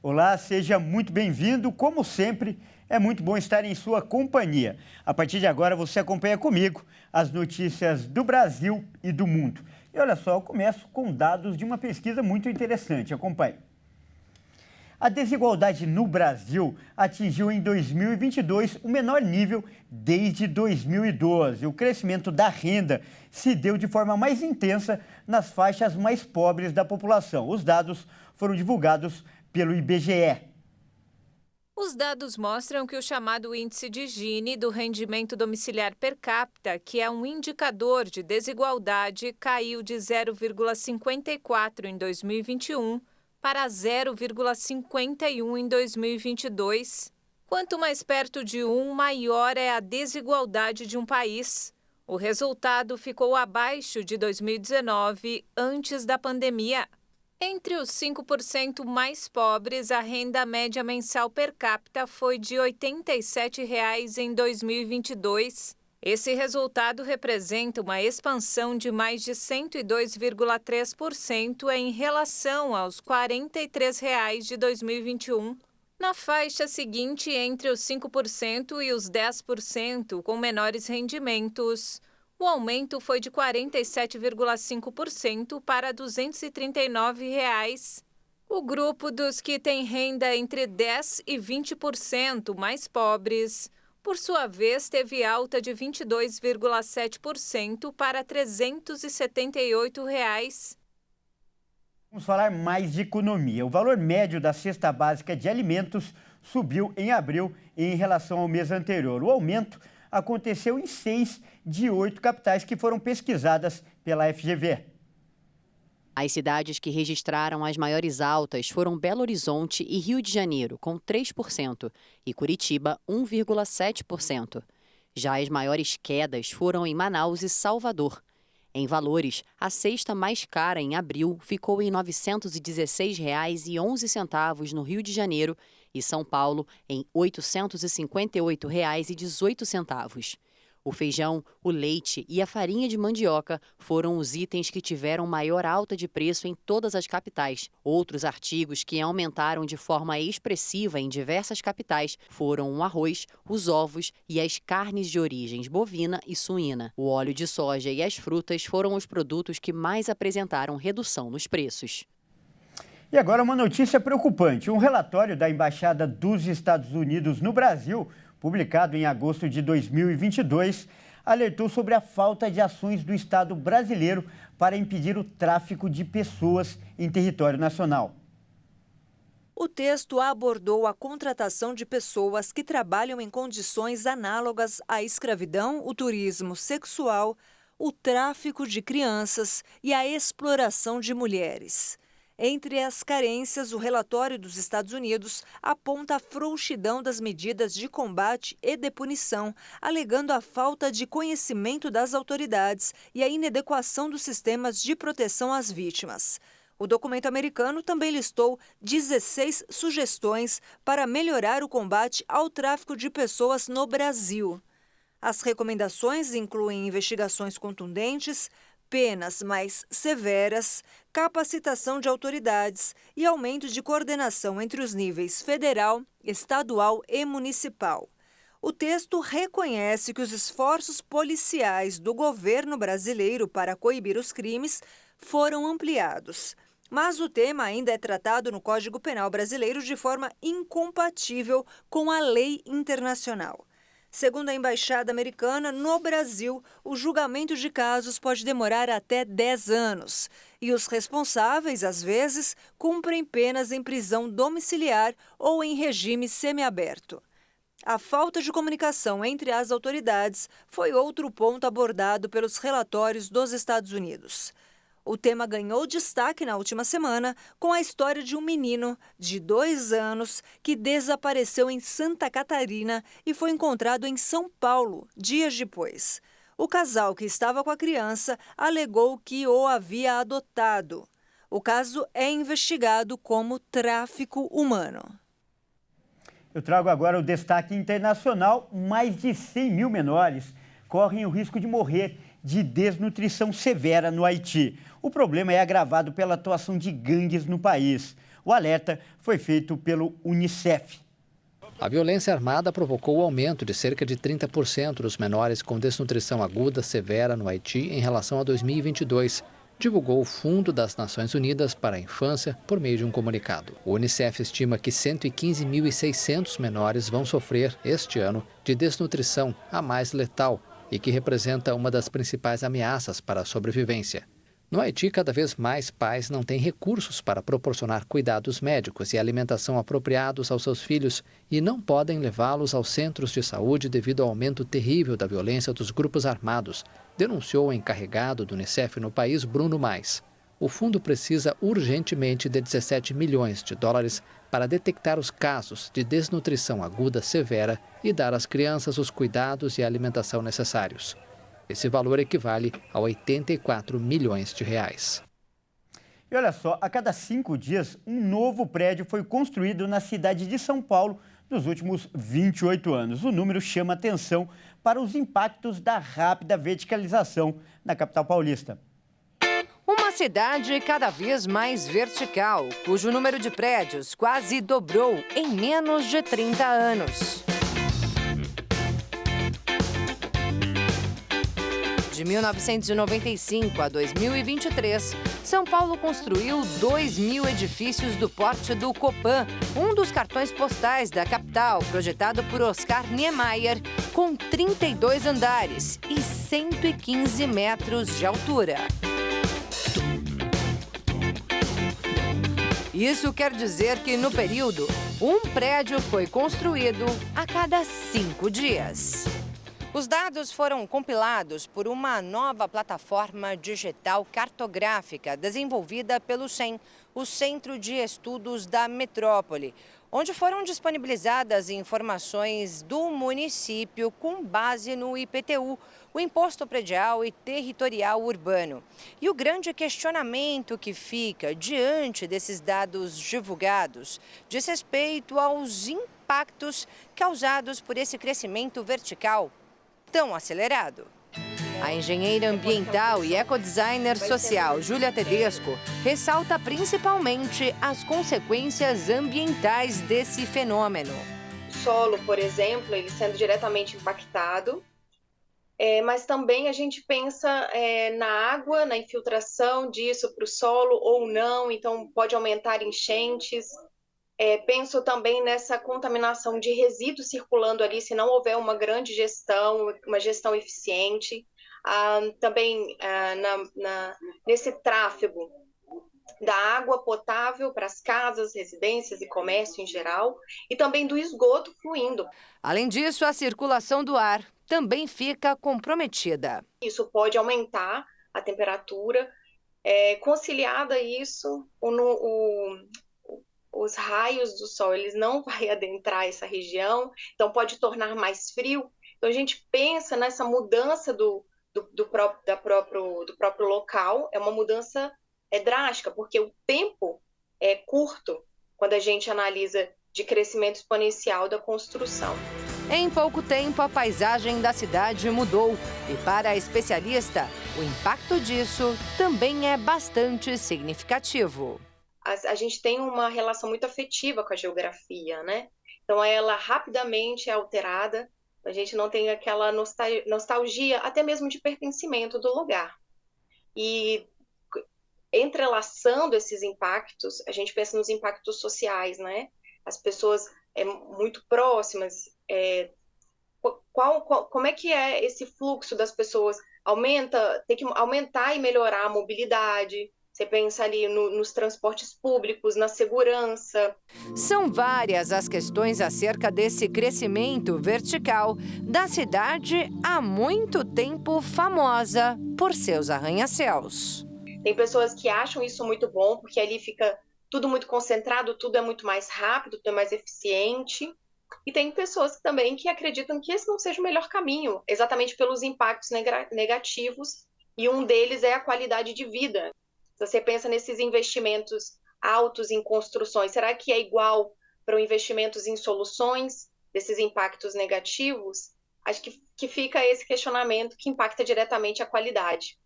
Olá, seja muito bem-vindo. Como sempre, é muito bom estar em sua companhia. A partir de agora, você acompanha comigo as notícias do Brasil e do mundo. E olha só, eu começo com dados de uma pesquisa muito interessante. Acompanhe. A desigualdade no Brasil atingiu em 2022 o menor nível desde 2012. O crescimento da renda se deu de forma mais intensa nas faixas mais pobres da população. Os dados foram divulgados pelo IBGE. Os dados mostram que o chamado índice de Gini do rendimento domiciliar per capita, que é um indicador de desigualdade, caiu de 0,54 em 2021 para 0,51 em 2022. Quanto mais perto de 1, maior é a desigualdade de um país. O resultado ficou abaixo de 2019, antes da pandemia. Entre os 5% mais pobres, a renda média mensal per capita foi de R$ 87,00 em 2022. Esse resultado representa uma expansão de mais de 102,3% em relação aos R$ 43,00 de 2021. Na faixa seguinte, entre os 5% e os 10% com menores rendimentos, o aumento foi de 47,5% para R$ 239,00. O grupo dos que têm renda entre 10% e 20% mais pobres, por sua vez, teve alta de 22,7% para R$ 378,00. Vamos falar mais de economia. O valor médio da cesta básica de alimentos subiu em abril em relação ao mês anterior. O aumento aconteceu em 6 de 8 capitais que foram pesquisadas pela FGV. As cidades que registraram as maiores altas foram Belo Horizonte e Rio de Janeiro, com 3%, e Curitiba, 1,7%. Já as maiores quedas foram em Manaus e Salvador. Em valores, a cesta mais cara em abril ficou em R$ 916,11 no Rio de Janeiro e São Paulo em R$ 858,18. O feijão, o leite e a farinha de mandioca foram os itens que tiveram maior alta de preço em todas as capitais. Outros artigos que aumentaram de forma expressiva em diversas capitais foram o arroz, os ovos e as carnes de origens bovina e suína. O óleo de soja e as frutas foram os produtos que mais apresentaram redução nos preços. E agora uma notícia preocupante. Um relatório da Embaixada dos Estados Unidos no Brasil, publicado em agosto de 2022, alertou sobre a falta de ações do Estado brasileiro para impedir o tráfico de pessoas em território nacional. O texto abordou a contratação de pessoas que trabalham em condições análogas à escravidão, o turismo sexual, o tráfico de crianças e a exploração de mulheres. Entre as carências, o relatório dos Estados Unidos aponta a frouxidão das medidas de combate e de punição, alegando a falta de conhecimento das autoridades e a inadequação dos sistemas de proteção às vítimas. O documento americano também listou 16 sugestões para melhorar o combate ao tráfico de pessoas no Brasil. As recomendações incluem investigações contundentes, penas mais severas, capacitação de autoridades e aumento de coordenação entre os níveis federal, estadual e municipal. O texto reconhece que os esforços policiais do governo brasileiro para coibir os crimes foram ampliados. Mas o tema ainda é tratado no Código Penal brasileiro de forma incompatível com a lei internacional. Segundo a Embaixada Americana, no Brasil, o julgamento de casos pode demorar até 10 anos. E os responsáveis, às vezes, cumprem penas em prisão domiciliar ou em regime semiaberto. A falta de comunicação entre as autoridades foi outro ponto abordado pelos relatórios dos Estados Unidos. O tema ganhou destaque na última semana com a história de um menino de 2 anos que desapareceu em Santa Catarina e foi encontrado em São Paulo dias depois. O casal que estava com a criança alegou que o havia adotado. O caso é investigado como tráfico humano. Eu trago agora o destaque internacional. Mais de 100 mil menores correm o risco de morrer de desnutrição severa no Haiti. O problema é agravado pela atuação de gangues no país. O alerta foi feito pelo Unicef. A violência armada provocou o aumento de cerca de 30% dos menores com desnutrição aguda severa no Haiti em relação a 2022, divulgou o Fundo das Nações Unidas para a Infância por meio de um comunicado. O Unicef estima que 115.600 menores vão sofrer este ano de desnutrição, a mais letal, e que representa uma das principais ameaças para a sobrevivência. No Haiti, cada vez mais pais não têm recursos para proporcionar cuidados médicos e alimentação apropriados aos seus filhos e não podem levá-los aos centros de saúde devido ao aumento terrível da violência dos grupos armados, denunciou o encarregado do Unicef no país, Bruno Mais. O fundo precisa urgentemente de 17 milhões de dólares para detectar os casos de desnutrição aguda severa e dar às crianças os cuidados e a alimentação necessários. Esse valor equivale a 84 milhões de reais. E olha só, a cada 5 dias, um novo prédio foi construído na cidade de São Paulo nos últimos 28 anos. O número chama atenção para os impactos da rápida verticalização na capital paulista. Uma cidade cada vez mais vertical, cujo número de prédios quase dobrou em menos de 30 anos. De 1995 a 2023, São Paulo construiu 2.000 edifícios do porte do Copan, um dos cartões postais da capital, projetado por Oscar Niemeyer, com 32 andares e 115 metros de altura. Isso quer dizer que, no período, um prédio foi construído a cada 5 dias. Os dados foram compilados por uma nova plataforma digital cartográfica desenvolvida pelo CEM, o Centro de Estudos da Metrópole, onde foram disponibilizadas informações do município com base no IPTU, o Imposto Predial e Territorial Urbano. E o grande questionamento que fica diante desses dados divulgados diz respeito aos impactos causados por esse crescimento vertical tão acelerado. A engenheira ambiental e ecodesigner social Júlia Tedesco ressalta principalmente as consequências ambientais desse fenômeno. O solo, por exemplo, ele sendo diretamente impactado, mas também a gente pensa na água, na infiltração disso para o solo ou não, então pode aumentar enchentes. Penso também nessa contaminação de resíduos circulando ali, se não houver uma grande gestão, uma gestão eficiente. Também nesse tráfego da água potável para as casas, residências e comércio em geral, e também do esgoto fluindo. Além disso, a circulação do ar também fica comprometida. Isso pode aumentar a temperatura, conciliada a isso, os raios do sol, eles não vão adentrar essa região, então pode tornar mais frio. Então a gente pensa nessa mudança do próprio local, é uma mudança drástica, porque o tempo é curto quando a gente analisa de crescimento exponencial da construção. Em pouco tempo, a paisagem da cidade mudou e, para a especialista, o impacto disso também é bastante significativo. A gente tem uma relação muito afetiva com a geografia, né? Então ela rapidamente é alterada, a gente não tem aquela nostalgia, até mesmo de pertencimento do lugar. E entrelaçando esses impactos, a gente pensa nos impactos sociais, né? As pessoas muito próximas, como é que é esse fluxo das pessoas? Tem que aumentar e melhorar a mobilidade. Você pensa ali nos transportes públicos, na segurança. São várias as questões acerca desse crescimento vertical da cidade há muito tempo famosa por seus arranha-céus. Tem pessoas que acham isso muito bom, porque ali fica tudo muito concentrado, tudo é muito mais rápido, tudo é mais eficiente. E tem pessoas também que acreditam que esse não seja o melhor caminho, exatamente pelos impactos negativos, e um deles é a qualidade de vida. Se você pensa nesses investimentos altos em construções, será que é igual para investimentos em soluções desses impactos negativos? acho que fica esse questionamento que impacta diretamente a qualidade.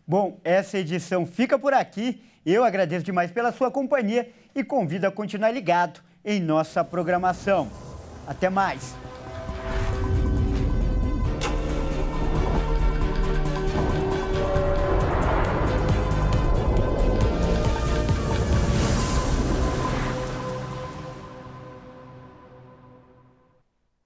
Bom, essa edição fica por aqui. Eu agradeço demais pela sua companhia e convido a continuar ligado em nossa programação. Até mais!